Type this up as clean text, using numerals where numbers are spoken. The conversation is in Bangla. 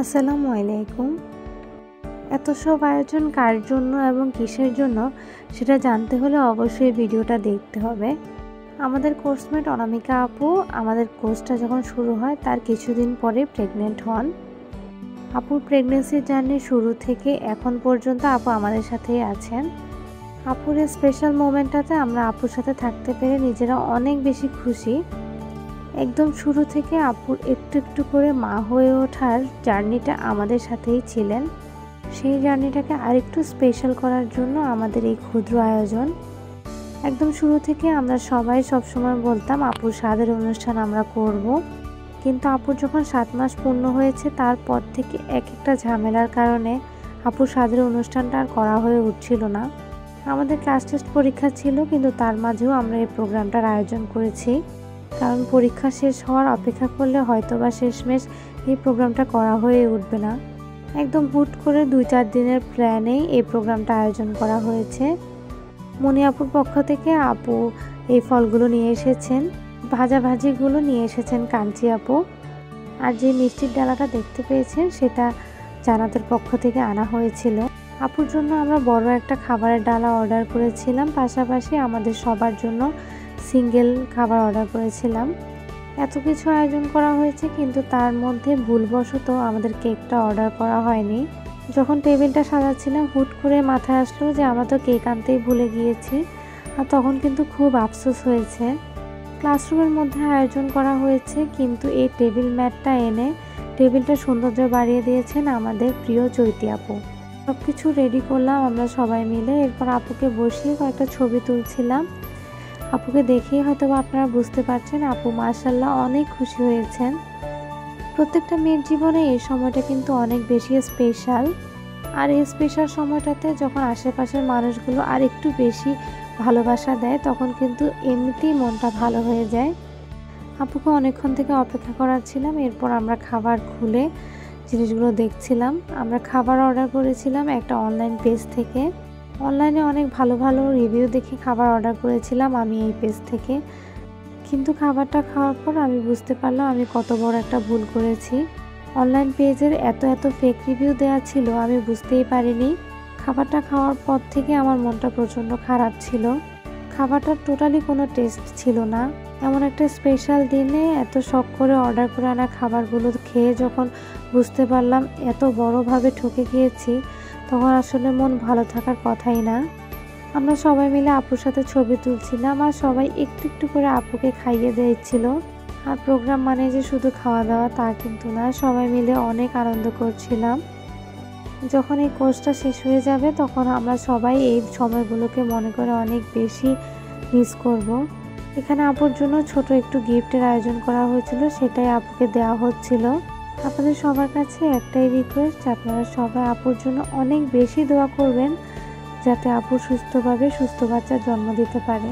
আসসালামু আলাইকুম। এত সব আয়োজন কার জন্য এবং কিসের জন্য সেটা জানতে হলে অবশ্যই ভিডিওটা দেখতে হবে। আমাদের কোর্সমেট অনামিকা আপু আমাদের কোর্সটা যখন শুরু হয় তার কিছুদিন পরে প্রেগনেন্ট হন। আপুর প্রেগনেন্সি জার্নি শুরু থেকে এখন পর্যন্ত আপু আমাদের সাথেই আছেন। আপুর এই স্পেশাল মোমেন্টটাতে আমরা আপুর সাথে থাকতে পেরে নিজেরা অনেক বেশি খুশি। একদম শুরু থেকে আপুর একটু একটু করে মা হয়ে ওঠার জার্নিটা আমাদের সাথেই ছিলেন। সেই জার্নিটাকে আরেকটু স্পেশাল করার জন্য আমাদের এই ক্ষুদ্র আয়োজন। একদম শুরু থেকে আমরা সবাই সবসময় বলতাম আপুর সাধের অনুষ্ঠান আমরা করব, কিন্তু আপুর যখন 7 মাস পূর্ণ হয়েছে তারপর থেকে এক একটা ঝামেলার কারণে আপুর সাধের অনুষ্ঠানটা আর করা হয়ে উঠছিল না। আমাদের ক্লাস টেস্ট পরীক্ষা ছিল, কিন্তু তার মাঝেও আমরা এই প্রোগ্রামটার আয়োজন করেছি, কারণ পরীক্ষা শেষ হওয়ার অপেক্ষা করলে হয়তোবা শেষমেশ এই প্রোগ্রামটা করা হয়ে উঠবে না। একদম হুট করে 2-4 দিনের প্ল্যানেই এই প্রোগ্রামটা আয়োজন করা হয়েছে। মনি আপুর পক্ষ থেকে আপু এই ফলগুলো নিয়ে এসেছেন, ভাজিগুলো নিয়ে এসেছেন কাঞ্চি আপু, আর যে মিষ্টির ডালাটা দেখতে পেয়েছেন সেটা জান্নাতের পক্ষ থেকে আনা হয়েছিল। আপুর জন্য আমরা বড় একটা খাবারের ডালা অর্ডার করেছিলাম, পাশাপাশি আমাদের সবার জন্য সিঙ্গেল খাবার অর্ডার করেছিলাম। এত কিছু আয়োজন করা হয়েছে, কিন্তু তার মধ্যে ভুলবশত আমাদের কেকটা অর্ডার করা হয়নি। যখন টেবিলটা সাজাচ্ছিলাম হুট করে মাথায় আসলো যে আমরা তো কেক আনতেই ভুলে গিয়েছি, আর তখন কিন্তু খুব আফসোস হয়েছে। ক্লাসরুমের মধ্যে আয়োজন করা হয়েছে, কিন্তু এই টেবিল ম্যাটটা এনে টেবিলটা সৌন্দর্য বাড়িয়ে দিয়েছেন আমাদের প্রিয় চৈতি আপু। সব কিছু রেডি করলাম আমরা সবাই মিলে, এরপর আপুকে বসিয়ে কয়েকটা ছবি তুলছিলাম। আপুকে দেখেই হয়তো আপনারা বুঝতে পারছেন আপু মাশাআল্লাহ অনেক খুশি হয়েছেন। প্রত্যেকটা মেয়ের জীবনে এই সময়টা কিন্তু অনেক বেশি স্পেশাল, আর এই স্পেশাল সময়টাতে যখন আশেপাশের মানুষগুলো আর একটু বেশি ভালোবাসা দেয় তখন কিন্তু এমনিতেই মনটা ভালো হয়ে যায়। আপুকে অনেকক্ষণ থেকে অপেক্ষা করাচ্ছিলাম, এরপর আমরা খাবার খুলে জিনিসগুলো দেখছিলাম। আমরা খাবার অর্ডার করেছিলাম একটা অনলাইন পেজ থেকে। অনলাইনে অনেক ভালো ভালো রিভিউ দেখে খাবার অর্ডার করেছিলাম আমি এই পেজ থেকে, কিন্তু খাবারটা খাওয়ার পর আমি বুঝতে পারলাম আমি কত বড় একটা ভুল করেছি। অনলাইন পেজের এত ফেক রিভিউ দেওয়া ছিল আমি বুঝতেই পারিনি। খাবারটা খাওয়ার পর থেকে আমার মনটা প্রচণ্ড খারাপ ছিল। খাবারটার টোটালি কোনো টেস্ট ছিল না। এমন একটা স্পেশাল দিনে এত শখ করে অর্ডার করে আনা খাবারগুলো খেয়ে যখন বুঝতে পারলাম এত বড়ভাবে ঠকে গিয়েছি, তখন আসলে মন ভালো থাকার কথাই না। আমরা সবাই মিলে আপুর সাথে ছবি তুলছিলাম, আর সবাই একটু একটু করে আপুকে খাইয়ে দিচ্ছিল। আর প্রোগ্রাম মানে যে শুধু খাওয়া দাওয়া তা কিন্তু না, সবাই মিলে অনেক আনন্দ করছিলাম। যখন এই কোর্সটা শেষ হয়ে যাবে তখন আমরা সবাই এই সময়গুলোকে মনে করে অনেক বেশি মিস করব। এখানে আপুর জন্য ছোট একটু গিফটের আয়োজন করা হয়েছিল, সেটাই আপুকে দেওয়া হচ্ছিল। আপনাদের সবার কাছে একটাই রিকোয়েস্ট, আপনারা সবাই আপুর জন্য অনেক বেশি দোয়া করবেন যাতে আপু সুস্থভাবে সুস্থ বাচ্চার জন্ম দিতে পারে।